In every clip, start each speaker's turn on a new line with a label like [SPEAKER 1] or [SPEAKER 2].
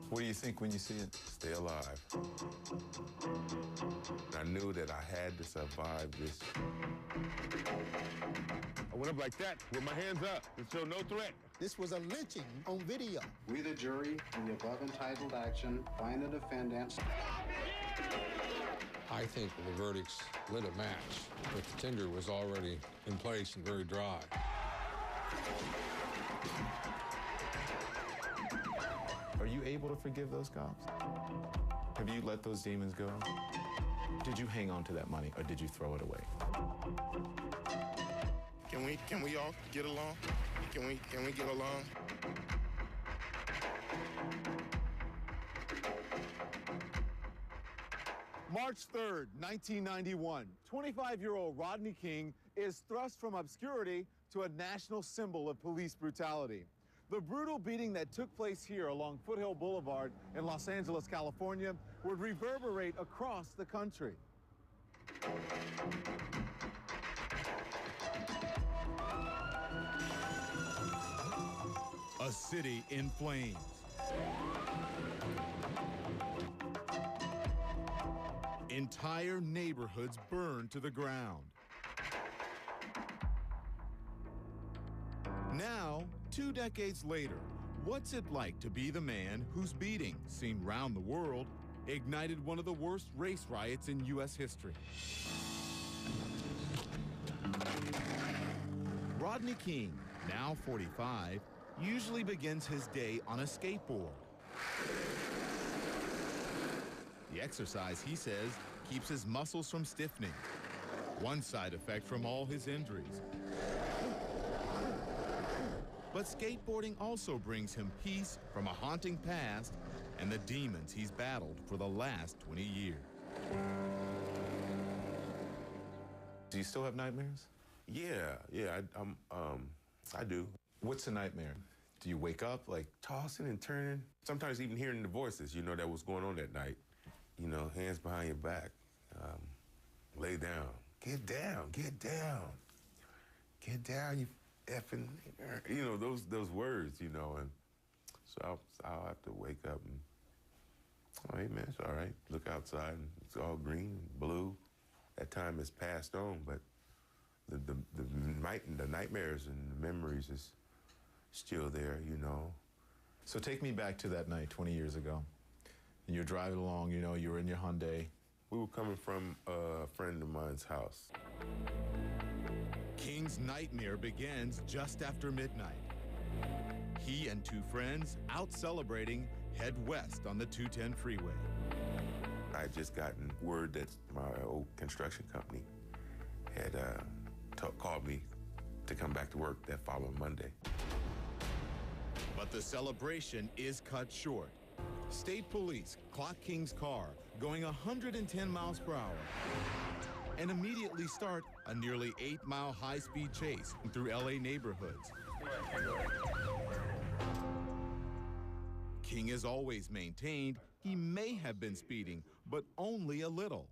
[SPEAKER 1] What do you think when you see it?
[SPEAKER 2] Stay alive. I knew that I had to survive this.
[SPEAKER 3] I went up like that with my hands up and showed no threat.
[SPEAKER 4] This was a lynching on video.
[SPEAKER 5] We, the jury, in the above entitled action, find the defendants.
[SPEAKER 6] I think the verdicts lit a match, but the tinder was already in place and very dry.
[SPEAKER 1] Are you able to forgive those cops? Have you let those demons go? Did you hang on to that money, or did you throw it away?
[SPEAKER 3] Can we all get along? Can we get along?
[SPEAKER 7] March 3rd, 1991, 25-year-old Rodney King is thrust from obscurity to a national symbol of police brutality. The brutal beating that took place here along Foothill Boulevard in Los Angeles, California, would reverberate across the country.
[SPEAKER 8] A city in flames. Entire neighborhoods burned to the ground. Now, 2 decades later, what's it like to be the man whose beating, seen round the world, ignited one of the worst race riots in U.S. history? Rodney King, now 45, usually begins his day on a skateboard. The exercise, he says, keeps his muscles from stiffening. One side effect from all his injuries. But skateboarding also brings him peace from a haunting past and the demons he's battled for the last 20 years.
[SPEAKER 1] Do you still have nightmares?
[SPEAKER 2] Yeah, I do.
[SPEAKER 1] What's a nightmare? Do you wake up like
[SPEAKER 2] Tossing and turning, sometimes even hearing the voices, that was going on that night. Hands behind your back, lay down, get down, get down, you effing, those words, and so I'll have to wake up and, oh, hey man, it's all right. Look outside and it's all green and blue. That time has passed on, but the nightmares and the memories is still there,
[SPEAKER 1] So take me back to that night 20 years ago. And you're driving along, you were in your Hyundai.
[SPEAKER 2] We were coming from a friend of mine's house.
[SPEAKER 8] King's nightmare begins just after midnight. He and 2 friends, out celebrating, head west on the 210 freeway.
[SPEAKER 2] I had just gotten word that my old construction company had called me to come back to work that following Monday.
[SPEAKER 8] But the celebration is cut short. State police clock King's car going 110 miles per hour and immediately start a nearly 8-mile high-speed chase through LA neighborhoods. King has always maintained he may have been speeding, but only a little.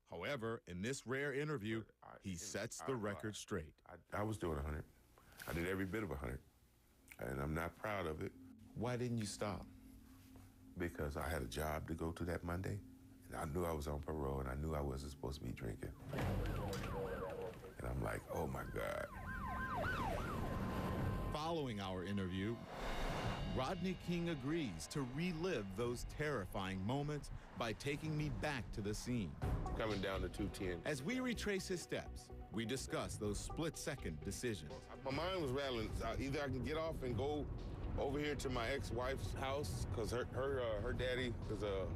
[SPEAKER 8] However, in this rare interview, he sets the record straight.
[SPEAKER 2] I was doing 100. I did every bit of 100, and I'm not proud of it.
[SPEAKER 1] Why didn't you stop?
[SPEAKER 2] Because I had a job to go to that Monday, and I knew I was on parole, and I knew I wasn't supposed to be drinking. And I'm like, oh my God.
[SPEAKER 8] Following our interview, Rodney King agrees to relive those terrifying moments by taking me back to the scene.
[SPEAKER 3] Coming down to 210.
[SPEAKER 8] As we retrace his steps, we discuss those split-second decisions.
[SPEAKER 3] My mind was rattling. Either I can get off and go over here to my ex-wife's house, because her daddy is a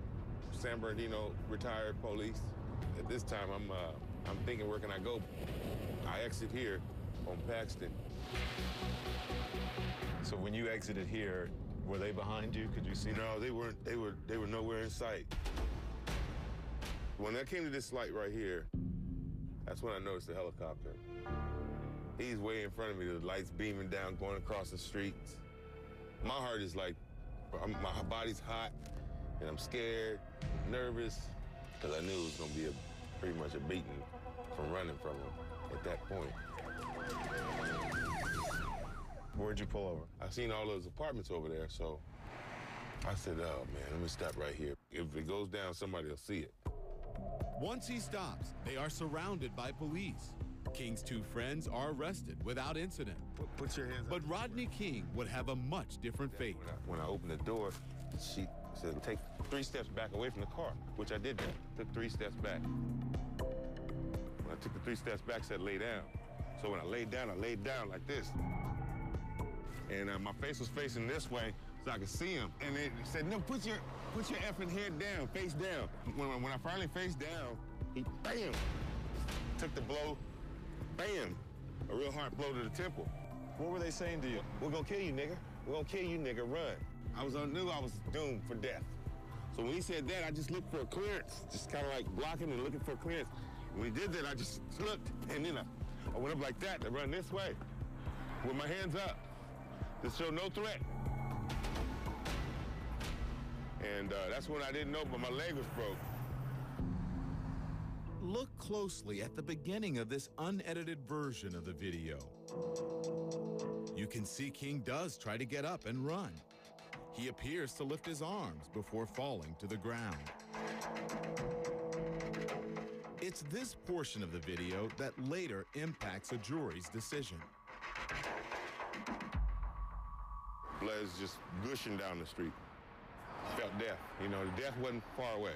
[SPEAKER 3] San Bernardino retired police. At this time, I'm thinking, where can I go? I exit here on Paxton.
[SPEAKER 1] So when you exited here, were they behind you? Could you see them?
[SPEAKER 3] No, they weren't. They were nowhere in sight. When I came to this light right here, that's when I noticed the helicopter. He's way in front of me, the lights beaming down, going across the streets. My heart is like, my body's hot, and I'm scared, nervous, because I knew it was going to be pretty much a beating from running from him at that point.
[SPEAKER 1] Where'd you pull over?
[SPEAKER 3] I seen all those apartments over there, so
[SPEAKER 2] I said, oh, man, let me stop right here. If it goes down, somebody will see it.
[SPEAKER 8] Once he stops, they are surrounded by police. King's two friends are arrested without incident.
[SPEAKER 2] Put your hands up.
[SPEAKER 8] But Rodney King would have a much different fate.
[SPEAKER 2] When I opened the door, she said, take 3 steps back away from the car, which I did then. Took 3 steps back. When I took the 3 steps back, said, lay down. So when I laid down like this. And my face was facing this way so I could see him. And it said, no, put your effing head down, face down. When I finally faced down, he, bam, took the blow, bam, a real hard blow to the temple.
[SPEAKER 7] What were they saying to you?
[SPEAKER 2] We're gonna kill you, nigga. We're gonna kill you, nigga, run. I knew I was doomed for death. So when he said that, I just looked for a clearance, just kind of like blocking and looking for a clearance. When he did that, I just looked, and then I went up like that to run this way with my hands up to show no threat. And that's when I didn't know, but my leg was broke.
[SPEAKER 8] Look closely at the beginning of this unedited version of the video. You can see King does try to get up and run. He appears to lift his arms before falling to the ground. It's this portion of the video that later impacts a jury's decision.
[SPEAKER 2] Blood's just gushing down the street. Felt death. You know, death wasn't far away.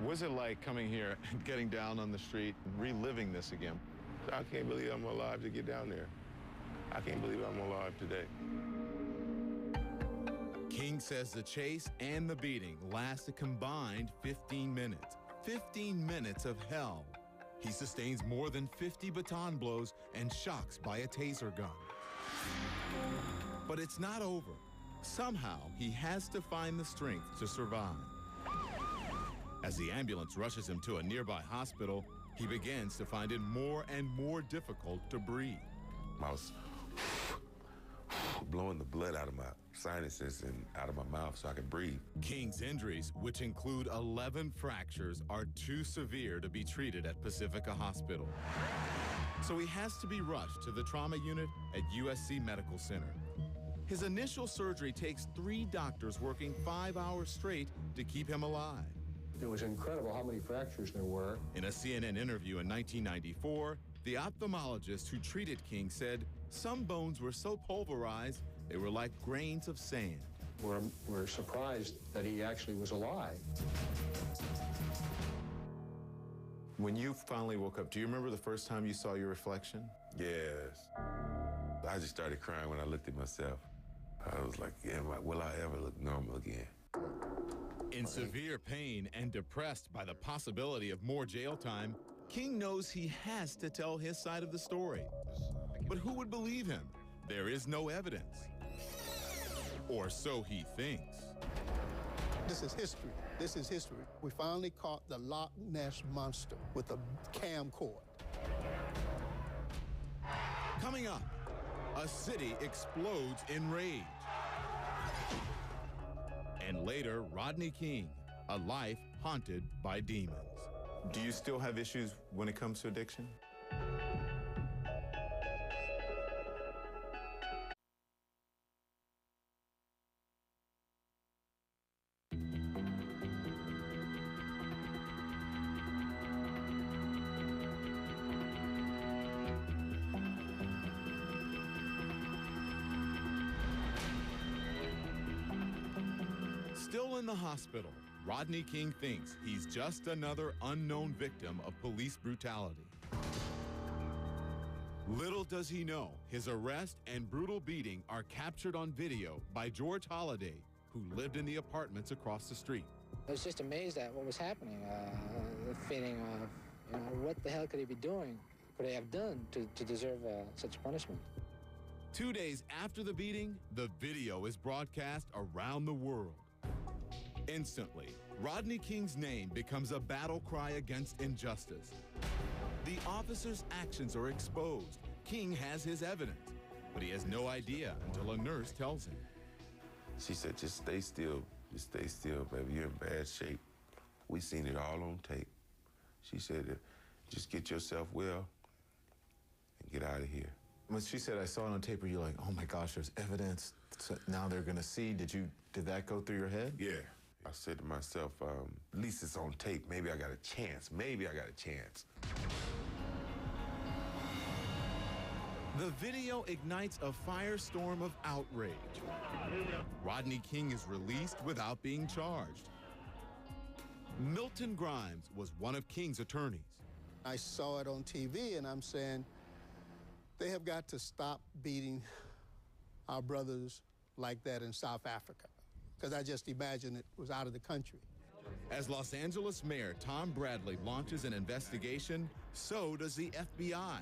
[SPEAKER 7] What's it like coming here and getting down on the street and reliving this again?
[SPEAKER 2] I can't believe I'm alive to get down there. I can't believe I'm alive today.
[SPEAKER 8] King says the chase and the beating last a combined 15 minutes. 15 minutes of hell. He sustains more than 50 baton blows and shocks by a taser gun. But it's not over. Somehow, he has to find the strength to survive. As the ambulance rushes him to a nearby hospital, he begins to find it more and more difficult to breathe.
[SPEAKER 2] I was blowing the blood out of my sinuses and out of my mouth so I could breathe.
[SPEAKER 8] King's injuries, which include 11 fractures, are too severe to be treated at Pacifica Hospital. So he has to be rushed to the trauma unit at USC Medical Center. His initial surgery takes 3 doctors working 5 hours straight to keep him alive.
[SPEAKER 6] It was incredible how many fractures there were.
[SPEAKER 8] In a CNN interview in 1994, the ophthalmologist who treated King said some bones were so pulverized they were like grains of sand.
[SPEAKER 6] We're surprised that he actually was alive.
[SPEAKER 1] When you finally woke up, do you remember the first time you saw your reflection?
[SPEAKER 2] Yes. I just started crying when I looked at myself. I was like, will I ever look normal again?
[SPEAKER 8] In severe pain and depressed by the possibility of more jail time, King knows he has to tell his side of the story. But who would believe him? There is no evidence. Or so he thinks.
[SPEAKER 4] This is history. This is history. We finally caught the Loch Ness Monster with a camcorder.
[SPEAKER 8] Coming up, a city explodes in rage. And later, Rodney King, a life haunted by demons.
[SPEAKER 1] Do you still have issues when it comes to addiction?
[SPEAKER 8] Still in the hospital, Rodney King thinks he's just another unknown victim of police brutality. Little does he know, his arrest and brutal beating are captured on video by George Holliday, who lived in the apartments across the street.
[SPEAKER 9] I was just amazed at what was happening, the feeling of, what the hell could he be doing, could he have done to deserve such punishment?
[SPEAKER 8] 2 days after the beating, the video is broadcast around the world. Instantly, Rodney King's name becomes a battle cry against injustice. The officer's actions are exposed. King has his evidence, but he has no idea until a nurse tells him.
[SPEAKER 2] She said, just stay still. Just stay still, baby. You're in bad shape. We seen it all on tape. She said, just get yourself well and get out of here.
[SPEAKER 1] When she said, I saw it on tape, were you like, oh my gosh, there's evidence, so now they're gonna see? Did that go through your head?
[SPEAKER 2] Yeah. I said to myself, at least it's on tape. Maybe I got a chance. Maybe I got a chance.
[SPEAKER 8] The video ignites a firestorm of outrage. Rodney King is released without being charged. Milton Grimes was one of King's attorneys.
[SPEAKER 4] I saw it on TV, and I'm saying, they have got to stop beating our brothers like that in South Africa, because I just imagine it was out of the country.
[SPEAKER 8] As Los Angeles Mayor Tom Bradley launches an investigation, so does the FBI.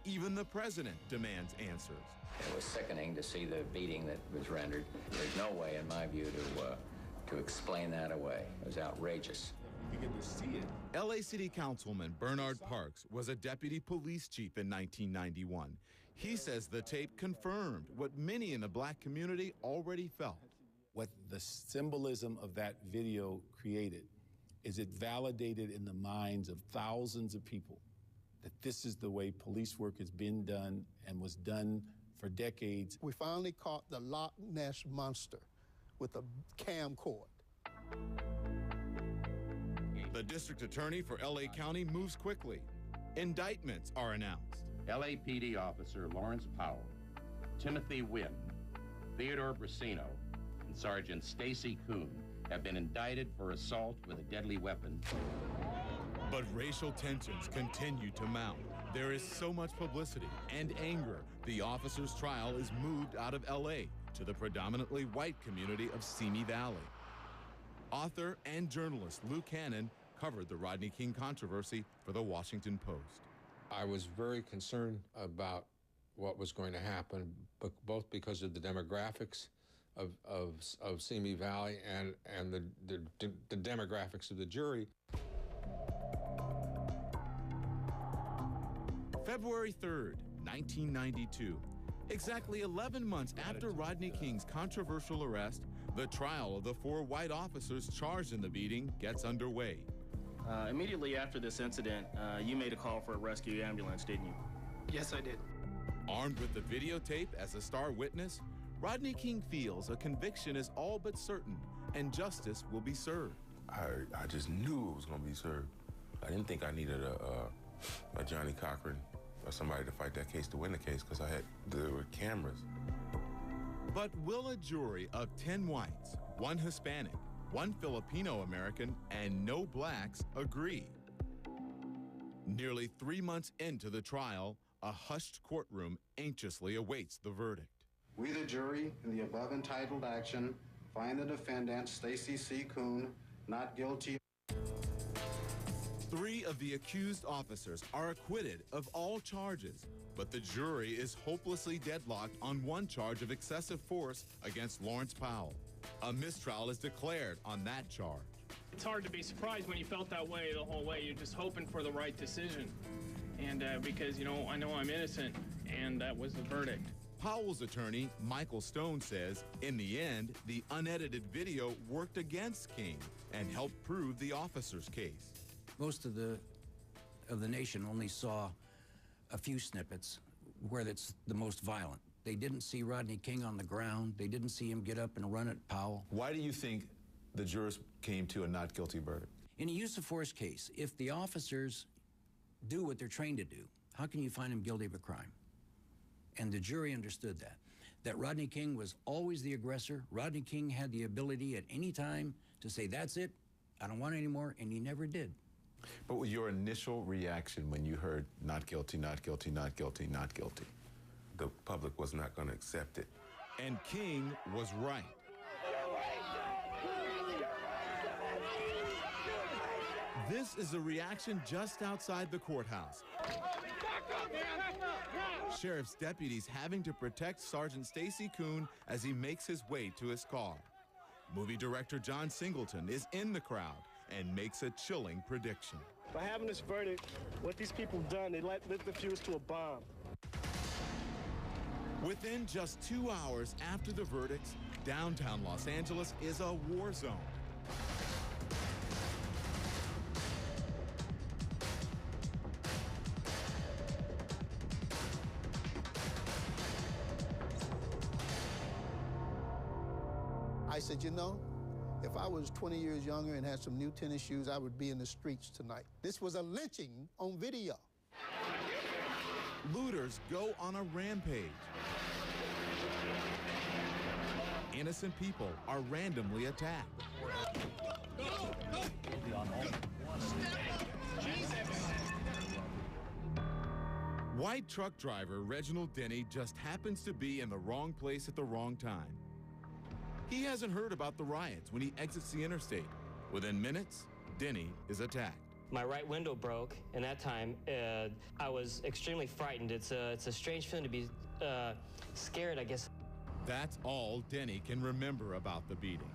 [SPEAKER 8] Even the president demands answers.
[SPEAKER 10] It was sickening to see the beating that was rendered. There's no way, in my view, to explain that away. It was outrageous.
[SPEAKER 7] You get to see it.
[SPEAKER 8] LA City Councilman Bernard Parks was a deputy police chief in 1991. He says the tape confirmed what many in the black community already felt.
[SPEAKER 11] What the symbolism of that video created is it validated in the minds of thousands of people that this is the way police work has been done and was done for decades.
[SPEAKER 4] We finally caught the Loch Ness Monster with a camcord.
[SPEAKER 8] The district attorney for LA County moves quickly. Indictments are announced.
[SPEAKER 12] LAPD officer Lawrence Powell, Timothy Wynn, Theodore Brasino, and Sergeant Stacy Kuhn have been indicted for assault with a deadly weapon.
[SPEAKER 8] But racial tensions continue to mount. There is so much publicity and anger. The officer's trial is moved out of LA to the predominantly white community of Simi Valley. Author and journalist Lou Cannon covered the Rodney King controversy for the Washington Post.
[SPEAKER 6] I was very concerned about what was going to happen, both because of the demographics of Simi Valley and the demographics of the jury.
[SPEAKER 8] February 3rd, 1992. Exactly 11 months after Rodney King's controversial arrest, the trial of the 4 white officers charged in the beating gets underway.
[SPEAKER 13] Immediately after this incident, you made a call for a rescue ambulance, didn't you?
[SPEAKER 14] Yes, I did.
[SPEAKER 8] Armed with the videotape as a star witness, Rodney King feels a conviction is all but certain and justice will be served.
[SPEAKER 2] I just knew it was going to be served. I didn't think I needed a Johnny Cochran or somebody to fight that case to win the case, because there were cameras.
[SPEAKER 8] But will a jury of 10 whites, 1 Hispanic, 1 Filipino American, and no blacks agree? Nearly 3 months into the trial, a hushed courtroom anxiously awaits the verdict.
[SPEAKER 5] We, the jury, in the above entitled action, find the defendant, Stacy C. Kuhn, not guilty.
[SPEAKER 8] 3 of the accused officers are acquitted of all charges, but the jury is hopelessly deadlocked on 1 charge of excessive force against Lawrence Powell. A mistrial is declared on that charge.
[SPEAKER 14] It's hard to be surprised when you felt that way the whole way. You're just hoping for the right decision. And because, I know I'm innocent, and that was the verdict.
[SPEAKER 8] Powell's attorney, Michael Stone, says, in the end, the unedited video worked against King and helped prove the officer's case.
[SPEAKER 15] Most of the nation only saw a few snippets where it's the most violent. They didn't see Rodney King on the ground. They didn't see him get up and run at Powell.
[SPEAKER 1] Why do you think the jurors came to a not guilty verdict?
[SPEAKER 15] In a use of force case, if the officers do what they're trained to do, how can you find them guilty of a crime? And the jury understood that Rodney King was always the aggressor. Rodney King had the ability at any time to say, that's it, I don't want any more, and he never did.
[SPEAKER 1] But with your initial reaction when you heard not guilty, not guilty, not guilty, not guilty?
[SPEAKER 2] The public was not going to accept it.
[SPEAKER 8] And King was right. This is a reaction just outside the courthouse. Sheriff's deputies having to protect Sergeant Stacy Kuhn as he makes his way to his car. Movie director John Singleton is in the crowd and makes a chilling prediction.
[SPEAKER 16] By having this verdict, what these people done, they lit the fuse to a bomb.
[SPEAKER 8] Within just 2 hours after the verdicts, downtown Los Angeles is a war zone.
[SPEAKER 4] I said, you know, if I was 20 years younger and had some new tennis shoes, I would be in the streets tonight. This was a lynching on video.
[SPEAKER 8] Looters go on a rampage. Innocent people are randomly attacked. White truck driver Reginald Denny just happens to be in the wrong place at the wrong time. He hasn't heard about the riots when he exits the interstate. Within minutes, Denny is attacked.
[SPEAKER 17] My right window broke, and that time I was extremely frightened. It's a strange feeling to be scared, I guess.
[SPEAKER 8] That's all Denny can remember about the beating.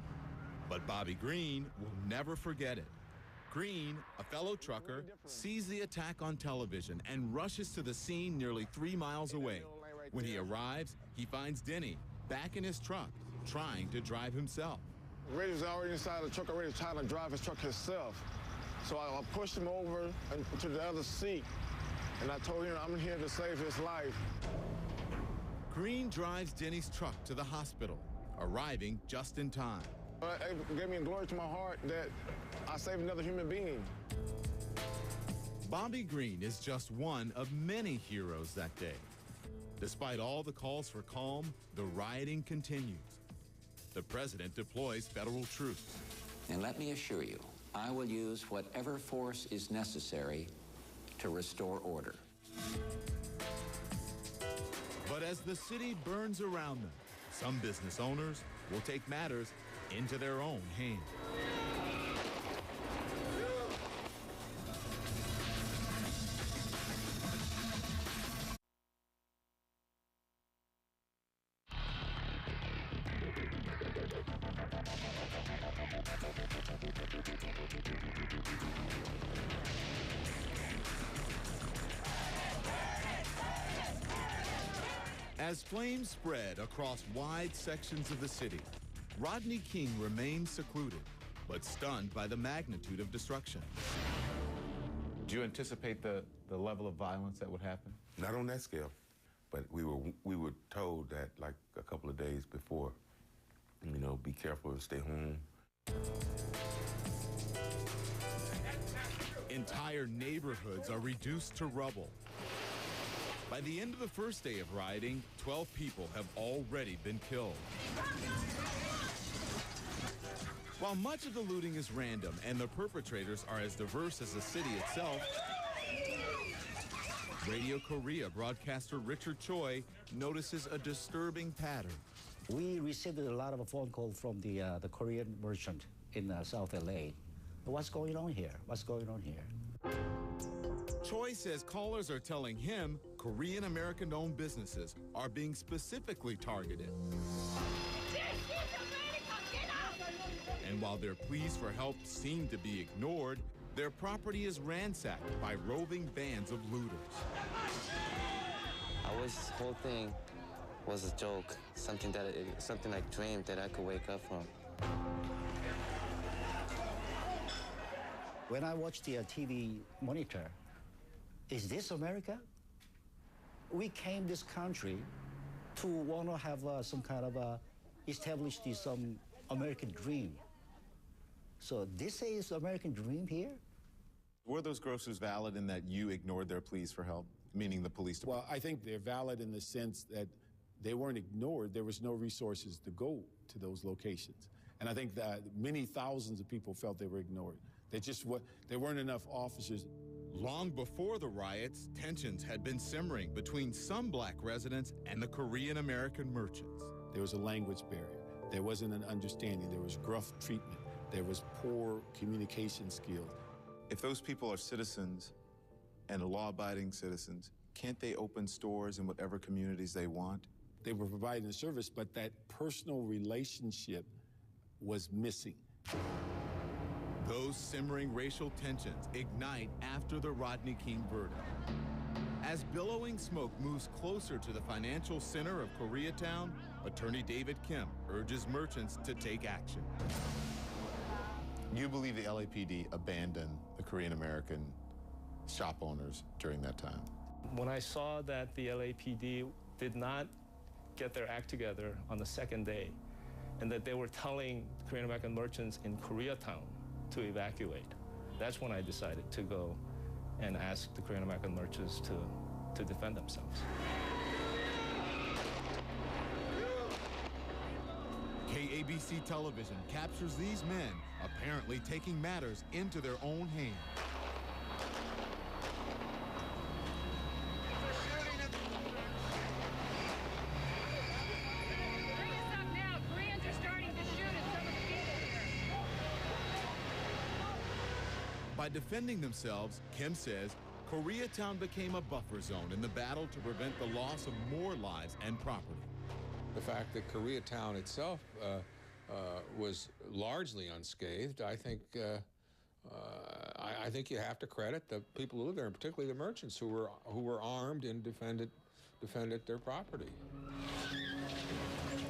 [SPEAKER 8] But Bobby Green will never forget it. Green, a fellow trucker, sees the attack on television and rushes to the scene nearly 3 miles away. When he arrives, he finds Denny back in his truck, trying to drive himself.
[SPEAKER 18] Reggie's already inside the truck, already trying to drive his truck himself. So I pushed him over to the other seat, and I told him I'm here to save his life.
[SPEAKER 8] Green drives Denny's truck to the hospital, arriving just in time.
[SPEAKER 18] It gave me a glory to my heart that I saved another human being.
[SPEAKER 8] Bobby Green is just one of many heroes that day. Despite all the calls for calm, the rioting continues. The president deploys federal troops.
[SPEAKER 10] And let me assure you, I will use whatever force is necessary to restore order.
[SPEAKER 8] But as the city burns around them, some business owners will take matters into their own hands. As flames spread across wide sections of the city, Rodney King remains secluded, but stunned by the magnitude of destruction.
[SPEAKER 1] Do you anticipate the level of violence that would happen?
[SPEAKER 2] Not on that scale, but we were told that like a couple of days before, you know, be careful and stay home.
[SPEAKER 8] Entire neighborhoods are reduced to rubble. By the end of the first day of rioting, 12 people have already been killed. While much of the looting is random and the perpetrators are as diverse as the city itself, Radio Korea broadcaster Richard Choi notices a disturbing pattern.
[SPEAKER 19] We received a lot of phone calls from the Korean merchant in South LA. What's going on here? What's going on here?
[SPEAKER 8] Choi says callers are telling him Korean American-owned businesses are being specifically targeted. And while their pleas for help seem to be ignored, their property is ransacked by roving bands of looters.
[SPEAKER 20] I wish this whole thing was a joke, something I dreamed that I could wake up from.
[SPEAKER 19] When I watch the TV monitor, is this America? We came this country to want to have some kind of establish some American dream. So this is American dream here?
[SPEAKER 1] Were those grocers valid in that you ignored their pleas for help, meaning the police department?
[SPEAKER 11] Well, I think they're valid in the sense that they weren't ignored. There was no resources to go to those locations. And I think that many thousands of people felt they were ignored. There weren't enough officers.
[SPEAKER 8] Long before the riots, tensions had been simmering between some black residents and the Korean American merchants.
[SPEAKER 11] There was a language barrier. There wasn't an understanding. There was gruff treatment. There was poor communication skills.
[SPEAKER 1] If those people are citizens and law-abiding citizens, can't they open stores in whatever communities they want?
[SPEAKER 11] They were providing a service, but that personal relationship was missing.
[SPEAKER 8] Those simmering racial tensions ignite after the Rodney King verdict. As billowing smoke moves closer to the financial center of Koreatown, attorney David Kim urges merchants to take action.
[SPEAKER 1] You believe the LAPD abandoned the Korean American shop owners during that time?
[SPEAKER 21] When I saw that the LAPD did not get their act together on the second day,
[SPEAKER 14] and that they were telling Korean American merchants in Koreatown to evacuate. That's when I decided to go and ask the Korean American merchants to defend themselves.
[SPEAKER 8] KABC television captures these men apparently taking matters into their own hands. By defending themselves, Kim says, Koreatown became a buffer zone in the battle to prevent the loss of more lives and property.
[SPEAKER 6] The fact that Koreatown itself was largely unscathed, I think you have to credit the people who live there, and particularly the merchants who were armed and defended their property.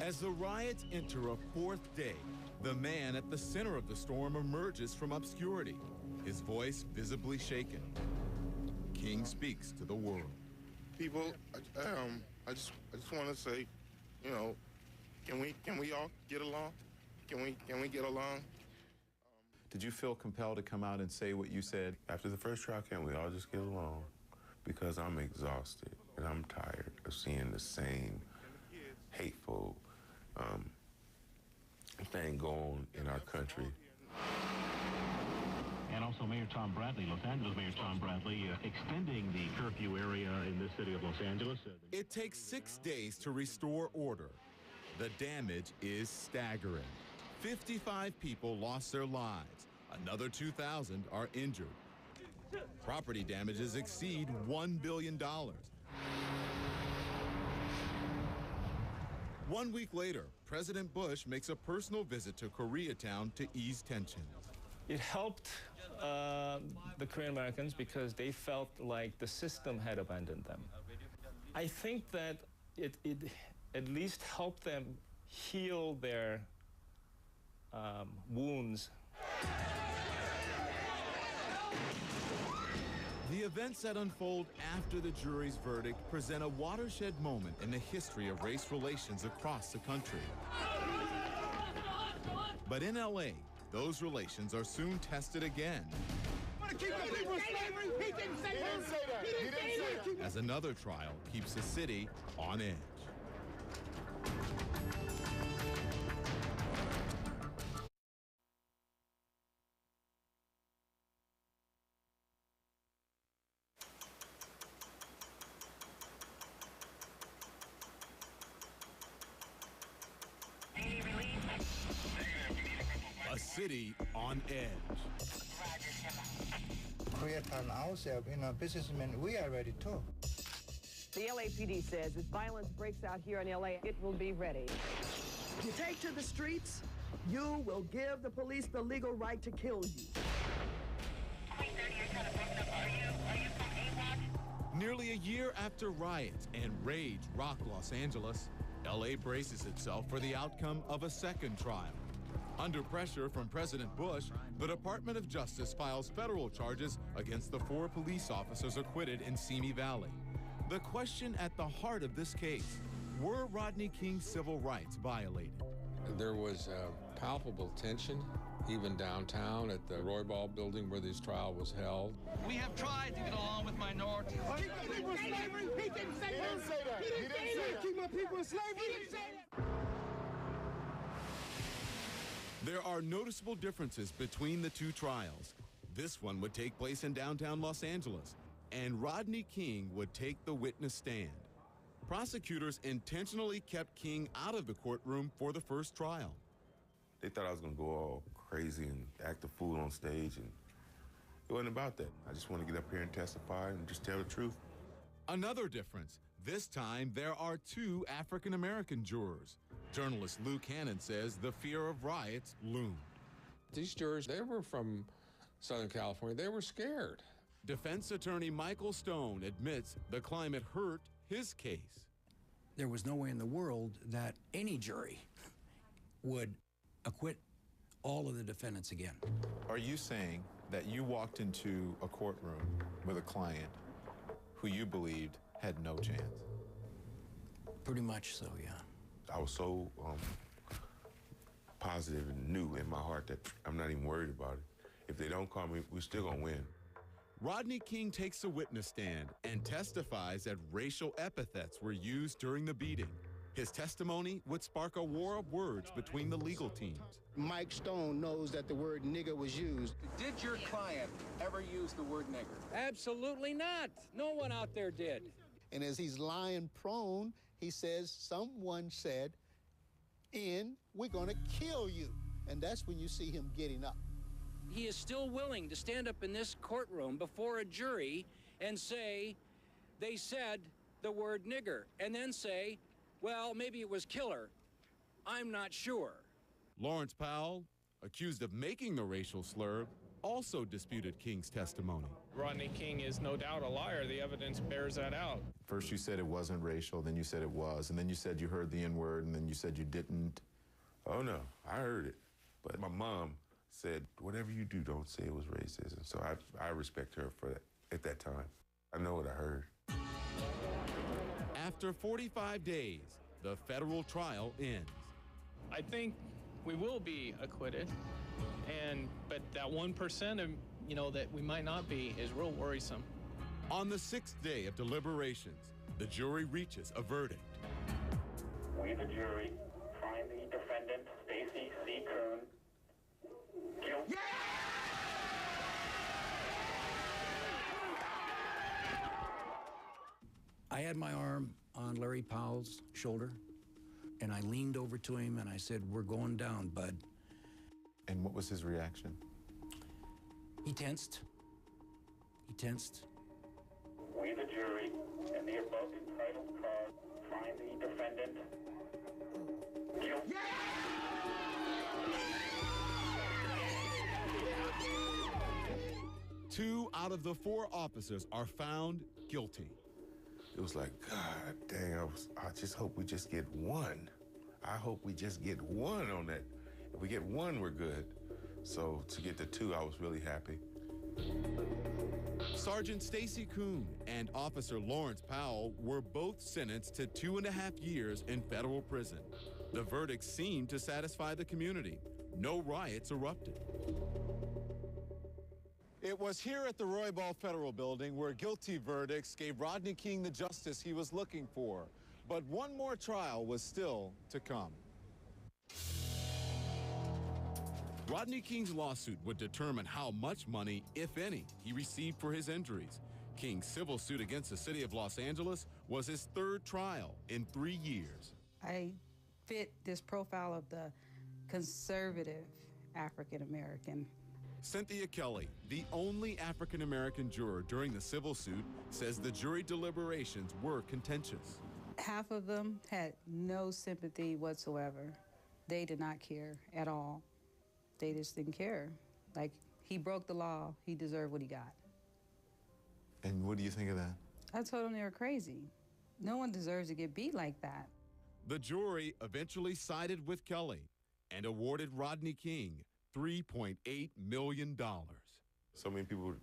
[SPEAKER 8] As the riots enter a fourth day, the man at the center of the storm emerges from obscurity, his voice visibly shaken. King speaks to the world.
[SPEAKER 3] People, I just want to say, you know, can we all get along? Can we get along?
[SPEAKER 1] Did you feel compelled to come out and say what you said?
[SPEAKER 2] After the first trial, can we all just get along? Because I'm exhausted and I'm tired of seeing the same hateful thing go on in our country.
[SPEAKER 21] And also Mayor Tom Bradley, Los Angeles Mayor Tom Bradley, extending the curfew area in the city of Los Angeles.
[SPEAKER 8] It takes 6 days to restore order. The damage is staggering. 55 people lost their lives. Another 2,000 are injured. Property damages exceed $1 billion. 1 week later, President Bush makes a personal visit to Koreatown to ease tensions.
[SPEAKER 14] It helped the Korean Americans because they felt like the system had abandoned them. I think that it at least helped them heal their wounds.
[SPEAKER 8] The events that unfold after the jury's verdict present a watershed moment in the history of race relations across the country. But in LA, those relations are soon tested again. As another trial keeps the city on edge. A city on edge.
[SPEAKER 22] Koreatown ourselves, businessmen, we are ready too.
[SPEAKER 23] The LAPD says if violence breaks out here in LA, it will be ready. If you take to the streets, you will give the police the legal right to kill you.
[SPEAKER 8] Nearly a year after riots and rage rocked Los Angeles, LA braces itself for the outcome of a second trial. Under pressure from President Bush, the Department of Justice files federal charges against the 4 police officers acquitted in Simi Valley. The question at the heart of this case, were Rodney King's civil rights violated?
[SPEAKER 6] There was palpable tension, even downtown at the Roybal building where this trial was held.
[SPEAKER 24] We have tried to get along with minorities.
[SPEAKER 23] Keep my people in slavery. He didn't say that. He didn't say that. Keep my people in slavery. He didn't say that.
[SPEAKER 8] There are noticeable differences between the two trials. This one would take place in downtown Los Angeles, and Rodney King would take the witness stand. Prosecutors intentionally kept King out of the courtroom for the first trial.
[SPEAKER 2] They thought I was going to go all crazy and act a fool on stage, and it wasn't about that. I just want to get up here and testify and just tell the truth.
[SPEAKER 8] Another difference, this time there are 2 African-American jurors. Journalist Lou Cannon says the fear of riots loomed.
[SPEAKER 6] These jurors, they were from Southern California. They were scared.
[SPEAKER 8] Defense attorney Michael Stone admits the climate hurt his case.
[SPEAKER 15] There was no way in the world that any jury would acquit all of the defendants again.
[SPEAKER 1] Are you saying that you walked into a courtroom with a client who you believed had no chance?
[SPEAKER 15] Pretty much so, yeah.
[SPEAKER 2] I was so positive and new in my heart that I'm not even worried about it. If they don't call me, we're still gonna win.
[SPEAKER 8] Rodney King takes a witness stand and testifies that racial epithets were used during the beating. His testimony would spark a war of words between the legal teams.
[SPEAKER 4] Mike Stone knows that the word nigger was used.
[SPEAKER 7] Did your client ever use the word nigger?
[SPEAKER 9] Absolutely not. No one out there did.
[SPEAKER 4] And as he's lying prone, he says, someone said, we're gonna kill you. And that's when you see him getting up.
[SPEAKER 9] He is still willing to stand up in this courtroom before a jury and say, they said the word nigger, and then say, well, maybe it was killer. I'm not sure.
[SPEAKER 8] Lawrence Powell, accused of making the racial slur, also disputed King's testimony.
[SPEAKER 14] Rodney King is no doubt a liar. The evidence bears that out.
[SPEAKER 1] First you said it wasn't racial, then you said it was, and then you said you heard the N-word, and then you said you didn't.
[SPEAKER 2] Oh, no, I heard it. But my mom said, whatever you do, don't say it was racism. So I respect her for that at that time. I know what I heard.
[SPEAKER 8] After 45 days, the federal trial ends.
[SPEAKER 14] I think we will be acquitted, but that 1% of, that we might not be is real worrisome.
[SPEAKER 8] On the 6th day of deliberations, the jury reaches a verdict.
[SPEAKER 12] We, the jury, find the defendant, Stacy C. Coon, guilty. Yeah!
[SPEAKER 15] I had my arm on Larry Powell's shoulder, and I leaned over to him and I said, we're going down, bud.
[SPEAKER 1] And what was his reaction?
[SPEAKER 15] He tensed. He tensed.
[SPEAKER 12] We, the jury, in the above entitled cause, find the defendant guilty. Yeah!
[SPEAKER 8] 2 out of the 4 officers are found guilty.
[SPEAKER 2] It was like, God dang, I just hope we just get one. I hope we just get one on that. If we get one, we're good. So to get to 2, I was really happy.
[SPEAKER 8] Sergeant Stacy Coon and Officer Lawrence Powell were both sentenced to 2.5 years in federal prison. The verdict seemed to satisfy the community. No riots erupted.
[SPEAKER 13] It was here at the Roybal Federal Building where guilty verdicts gave Rodney King the justice he was looking for. But one more trial was still to come.
[SPEAKER 8] Rodney King's lawsuit would determine how much money, if any, he received for his injuries. King's civil suit against the city of Los Angeles was his 3rd trial in 3 years.
[SPEAKER 25] I fit this profile of the conservative African American.
[SPEAKER 8] Cynthia Kelly, the only African American juror during the civil suit, says the jury deliberations were contentious.
[SPEAKER 25] Half of them had no sympathy whatsoever. They did not care at all. They just didn't care. Like, he broke the law, he deserved what he got.
[SPEAKER 1] And what do you think of that?
[SPEAKER 25] I told them they were crazy. No one deserves to get beat like that.
[SPEAKER 8] The jury eventually sided with Kelly and awarded Rodney King $3.8 million.
[SPEAKER 2] So many people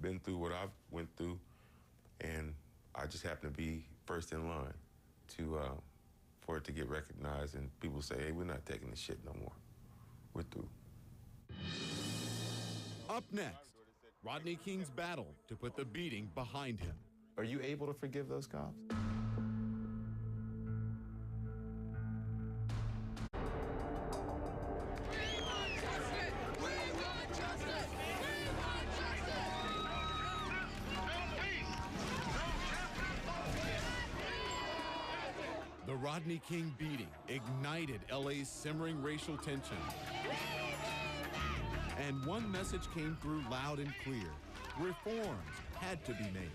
[SPEAKER 2] been through what I've went through, and I just happen to be first in line for it to get recognized, and people say, hey, we're not taking this shit no more. We're through.
[SPEAKER 8] Up next, Rodney King's battle to put the beating behind him.
[SPEAKER 1] Are you able to forgive those cops?
[SPEAKER 8] The Rodney King beating ignited LA's simmering racial tension. And one message came through loud and clear. Reforms had to be made.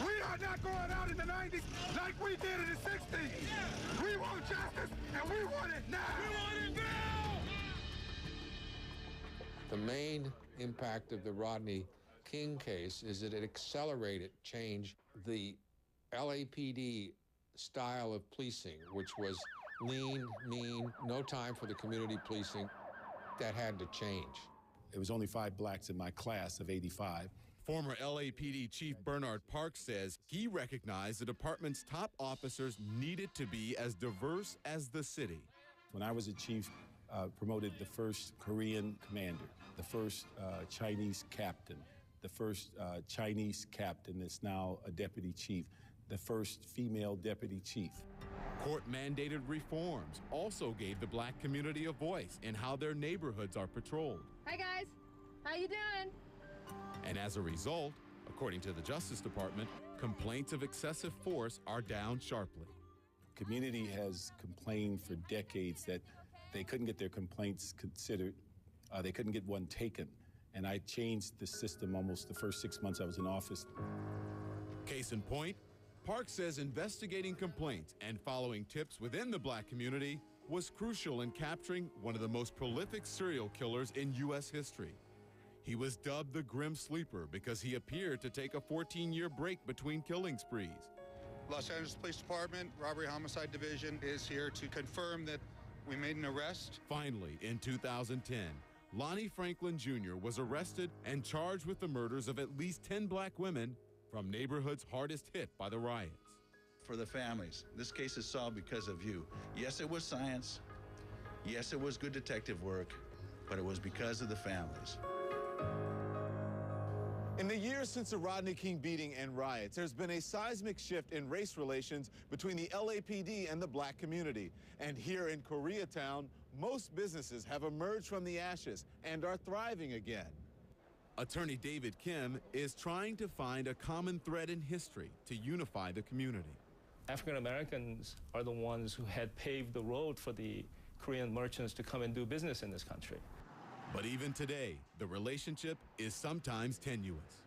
[SPEAKER 18] We are not going out in the 90s like we did in the 60s. We want justice, and we want it now. We want it now!
[SPEAKER 6] The main impact of the Rodney King case is that it accelerated change. The LAPD style of policing, which was lean, mean, no time for the community policing, that had to change.
[SPEAKER 11] There was only 5 blacks in my class of 85.
[SPEAKER 8] Former LAPD Chief Bernard Parks says he recognized the department's top officers needed to be as diverse as the city.
[SPEAKER 11] When I was a chief, promoted the first Korean commander, the first Chinese captain, the first Chinese captain that's now a deputy chief, the first female deputy chief.
[SPEAKER 8] Court-mandated reforms also gave the black community a voice in how their neighborhoods are patrolled.
[SPEAKER 5] Hi, guys. How you doing?
[SPEAKER 8] And as a result, according to the Justice Department, complaints of excessive force are down sharply.
[SPEAKER 11] Community has complained for decades that they couldn't get their complaints considered. They couldn't get one taken. And I changed the system almost the first 6 months I was in office.
[SPEAKER 8] Case in point, Park says investigating complaints and following tips within the black community was crucial in capturing one of the most prolific serial killers in U.S. history. He was dubbed the Grim Sleeper because he appeared to take a 14-year break between killing sprees.
[SPEAKER 10] Los Angeles Police Department, Robbery Homicide Division is here to confirm that we made an arrest.
[SPEAKER 8] Finally, in 2010, Lonnie Franklin Jr. was arrested and charged with the murders of at least 10 black women from neighborhoods hardest hit by the riots.
[SPEAKER 16] For the families, this case is solved because of you. Yes, it was science. Yes, it was good detective work, but it was because of the families.
[SPEAKER 13] In the years since the Rodney King beating and riots, there's been a seismic shift in race relations between the LAPD and the black community. And here in Koreatown, most businesses have emerged from the ashes and are thriving again.
[SPEAKER 8] Attorney David Kim is trying to find a common thread in history to unify the community.
[SPEAKER 14] African Americans are the ones who had paved the road for the Korean merchants to come and do business in this country.
[SPEAKER 8] But even today, the relationship is sometimes tenuous.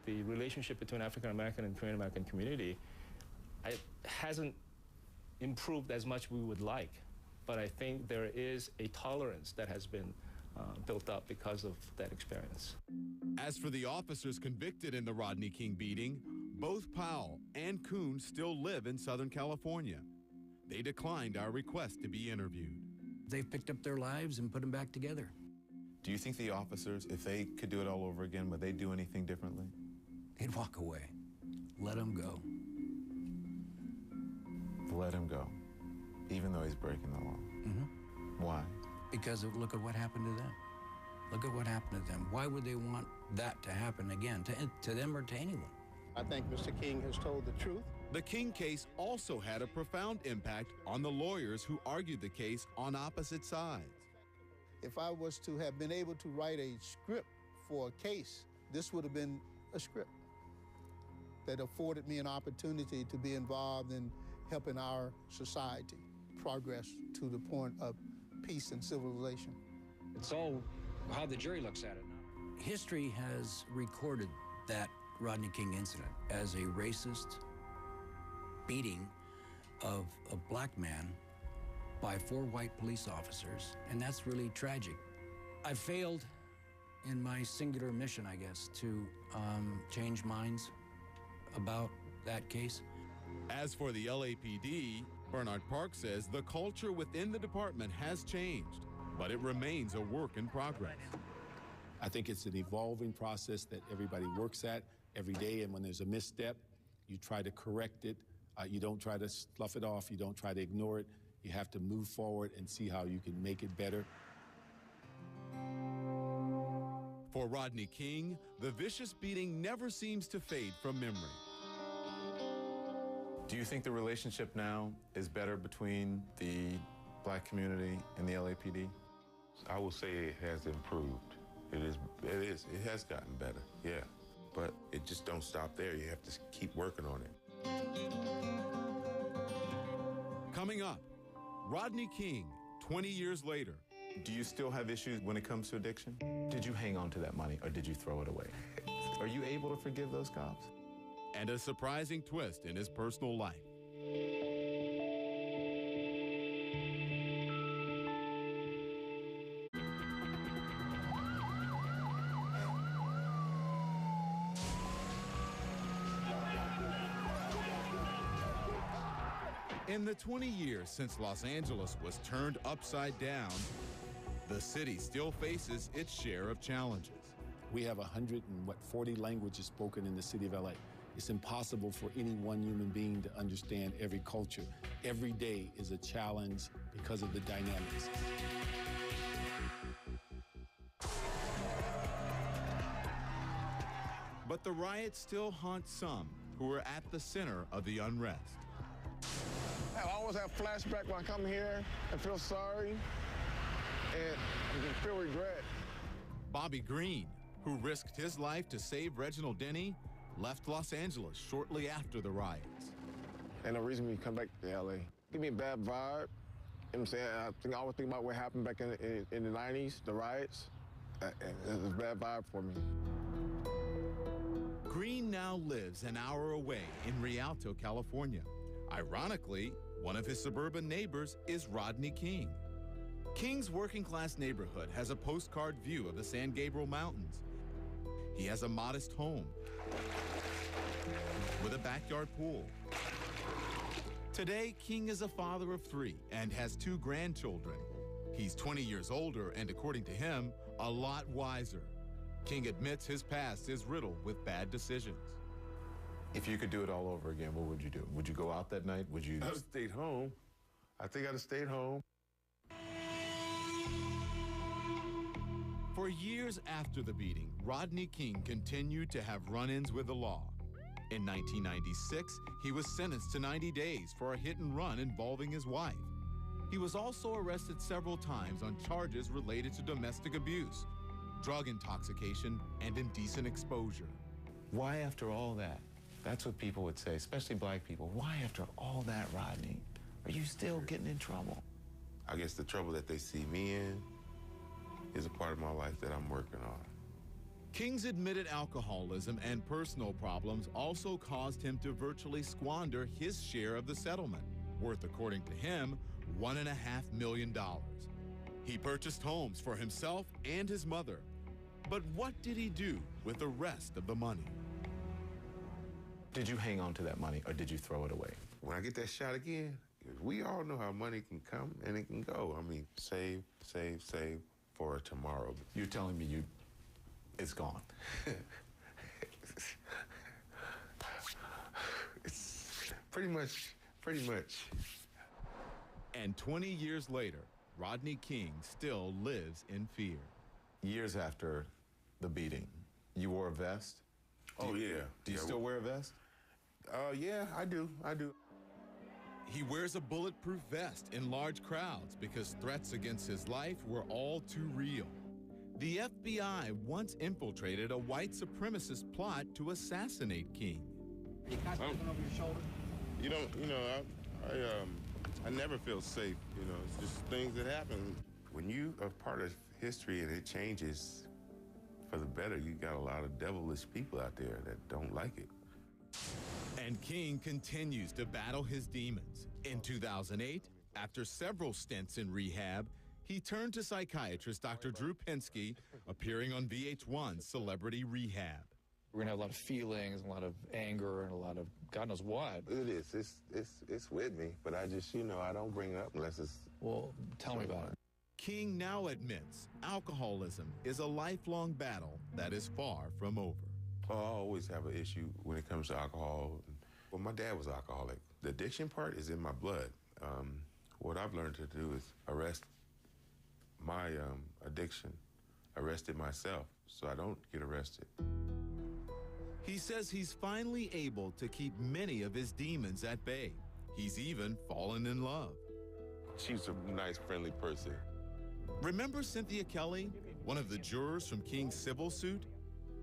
[SPEAKER 14] The relationship between African American and Korean American community hasn't improved as much as we would like, but I think there is a tolerance that has been built up because of that experience.
[SPEAKER 8] As for the officers convicted in the Rodney King beating, both Powell and Kuhn still live in Southern California. They declined our request to be interviewed.
[SPEAKER 15] They've picked up their lives and put them back together.
[SPEAKER 1] Do you think the officers, if they could do it all over again, would they do anything differently?
[SPEAKER 15] They'd walk away. Let him go.
[SPEAKER 1] Let him go, even though he's breaking the law.
[SPEAKER 15] Mm-hmm.
[SPEAKER 1] Why?
[SPEAKER 15] Because look at what happened to them. Look at what happened to them. Why would they want that to happen again, to them or to anyone?
[SPEAKER 4] I think Mr. King has told the truth.
[SPEAKER 8] The King case also had a profound impact on the lawyers who argued the case on opposite sides.
[SPEAKER 4] If I was to have been able to write a script for a case, this would have been a script that afforded me an opportunity to be involved in helping our society progress to the point of peace and civilization.
[SPEAKER 15] It's all how the jury looks at it. History has recorded that Rodney King incident as a racist beating of a black man by 4 white police officers, and that's really tragic. I failed in my singular mission, I guess, to change minds about that case.
[SPEAKER 8] As for the LAPD, Bernard Park says the culture within the department has changed, but it remains a work in progress.
[SPEAKER 11] I think it's an evolving process that everybody works at every day, and when there's a misstep, you try to correct it. You don't try to slough it off. You don't try to ignore it. You have to move forward and see how you can make it better.
[SPEAKER 8] For Rodney King, the vicious beating never seems to fade from memory.
[SPEAKER 1] Do you think the relationship now is better between the black community and the LAPD?
[SPEAKER 2] I will say it has improved. It has gotten better, yeah. But it just don't stop there. You have to keep working on it.
[SPEAKER 8] Coming up, Rodney King, 20 years later.
[SPEAKER 1] Do you still have issues when it comes to addiction? Did you hang on to that money or did you throw it away? Are you able to forgive those cops?
[SPEAKER 8] And a surprising twist in his personal life. In the 20 years since Los Angeles was turned upside down, the city still faces its share of challenges.
[SPEAKER 11] We have 140 languages spoken in the city of LA. It's impossible for any one human being to understand every culture. Every day is a challenge because of the dynamics.
[SPEAKER 8] But the riots still haunt some who were at the center of the unrest.
[SPEAKER 18] I always have flashback when I come here and feel sorry and feel regret.
[SPEAKER 8] Bobby Green, who risked his life to save Reginald Denny, left Los Angeles shortly after the riots.
[SPEAKER 18] And the reason we come back to LA, give me a bad vibe. You know what I'm saying? I always think about what happened back in the 90s, the riots. It's a bad vibe for me.
[SPEAKER 8] Green now lives an hour away in Rialto, California. Ironically, one of his suburban neighbors is Rodney King. King's working-class neighborhood has a postcard view of the San Gabriel Mountains. He has a modest home with a backyard pool. Today, King is a father of 3 and has 2 grandchildren. He's 20 years older and, according to him, a lot wiser. King admits his past is riddled with bad decisions.
[SPEAKER 1] If you could do it all over again, what would you do? Would you go out that night? Would you?
[SPEAKER 2] I would have stayed home. I think I'd have stayed home.
[SPEAKER 8] For years after the beating, Rodney King continued to have run-ins with the law. In 1996, he was sentenced to 90 days for a hit-and-run involving his wife. He was also arrested several times on charges related to domestic abuse, drug intoxication, and indecent exposure.
[SPEAKER 1] Why after all that? That's what people would say, especially black people. Why after all that, Rodney? Are you still getting in trouble?
[SPEAKER 2] I guess the trouble that they see me in is a part of my life that I'm working on.
[SPEAKER 8] King's admitted alcoholism and personal problems also caused him to virtually squander his share of the settlement, worth, according to him, $1.5 million. He purchased homes for himself and his mother. But what did he do with the rest of the money?
[SPEAKER 1] Did you hang on to that money or did you throw it away?
[SPEAKER 2] When I get that shot again, we all know how money can come and it can go. I mean, save, save, save for tomorrow.
[SPEAKER 1] You're telling me it's gone.
[SPEAKER 2] It's pretty much.
[SPEAKER 8] And 20 years later, Rodney King still lives in fear.
[SPEAKER 1] Years after the beating, you wore a vest?
[SPEAKER 2] Oh, yeah.
[SPEAKER 1] Do you still wear a vest?
[SPEAKER 2] Yeah, I do.
[SPEAKER 8] He wears a bulletproof vest in large crowds because threats against his life were all too real. The FBI once infiltrated a white supremacist plot to assassinate King.
[SPEAKER 2] You got something over your shoulder? I never feel safe, it's just things that happen. When you are part of history and it changes for the better, you got a lot of devilish people out there that don't like it.
[SPEAKER 8] And King continues to battle his demons. In 2008, after several stints in rehab, he turned to psychiatrist Dr. Drew Pinsky, appearing on VH1's Celebrity Rehab.
[SPEAKER 3] We're gonna have a lot of feelings, a lot of anger, and a lot of God knows what.
[SPEAKER 2] It is. It's with me, but I just, I don't bring it up unless it's...
[SPEAKER 3] Well, tell me about it.
[SPEAKER 8] King now admits alcoholism is a lifelong battle that is far from over.
[SPEAKER 2] I always have an issue when it comes to alcohol. Well, my dad was an alcoholic. The addiction part is in my blood. What I've learned to do is arrest my addiction, arrest it myself, so I don't get arrested.
[SPEAKER 8] He says he's finally able to keep many of his demons at bay. He's even fallen in love.
[SPEAKER 2] She's a nice, friendly person.
[SPEAKER 8] Remember Cynthia Kelly, one of the jurors from King's civil suit?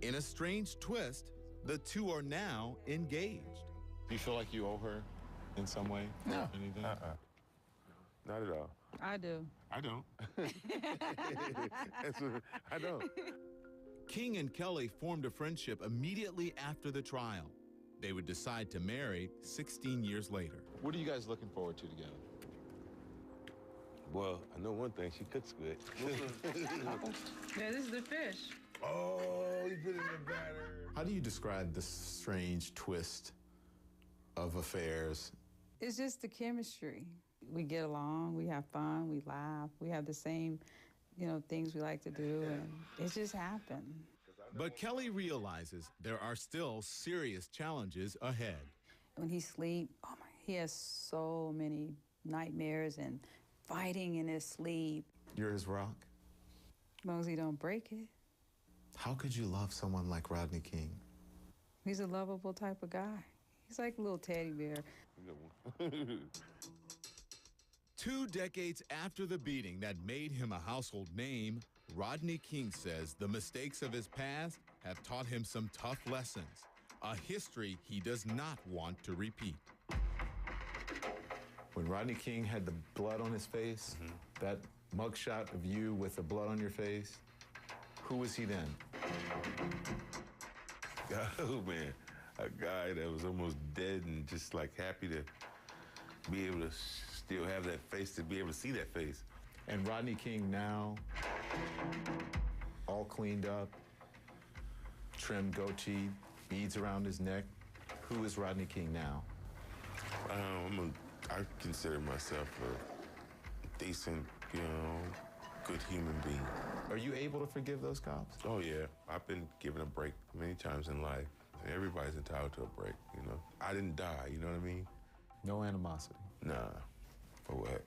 [SPEAKER 8] In a strange twist, the two are now engaged.
[SPEAKER 1] Do you feel like you owe her in some way?
[SPEAKER 2] No.
[SPEAKER 1] Anything?
[SPEAKER 2] Not at all.
[SPEAKER 25] I do.
[SPEAKER 2] I don't. I don't.
[SPEAKER 8] King and Kelly formed a friendship immediately after the trial. They would decide to marry 16 years later.
[SPEAKER 1] What are you guys looking forward to together?
[SPEAKER 2] Well, I know one thing, she cooks good.
[SPEAKER 25] Yeah, this is the fish.
[SPEAKER 2] Oh, he put it in the batter.
[SPEAKER 1] How do you describe this strange twist of affairs?
[SPEAKER 25] It's just the chemistry. We get along, we have fun, we laugh, we have the same, things we like to do, and it just happened.
[SPEAKER 8] But Kelly realizes there are still serious challenges ahead.
[SPEAKER 25] When he sleeps, he has so many nightmares and fighting in his sleep.
[SPEAKER 1] You're his rock?
[SPEAKER 25] As long as he don't break it.
[SPEAKER 1] How could you love someone like Rodney King?
[SPEAKER 25] He's a lovable type of guy. He's like a little teddy bear.
[SPEAKER 8] 2 decades after the beating that made him a household name, Rodney King says the mistakes of his past have taught him some tough lessons, a history he does not want to repeat.
[SPEAKER 1] When Rodney King had the blood on his face, that mugshot of you with the blood on your face, who was he then?
[SPEAKER 2] Oh, man, a guy that was almost dead and just like happy to be able to still have that face, to be able to see that face.
[SPEAKER 1] And Rodney King now, all cleaned up, trimmed goatee, beads around his neck. Who is Rodney King now?
[SPEAKER 2] I consider myself a decent, good human being.
[SPEAKER 1] Are you able to forgive those cops?
[SPEAKER 2] Oh, yeah. I've been given a break many times in life. Everybody's entitled to a break, I didn't die, you know what I mean?
[SPEAKER 1] No animosity?
[SPEAKER 2] Nah. For what?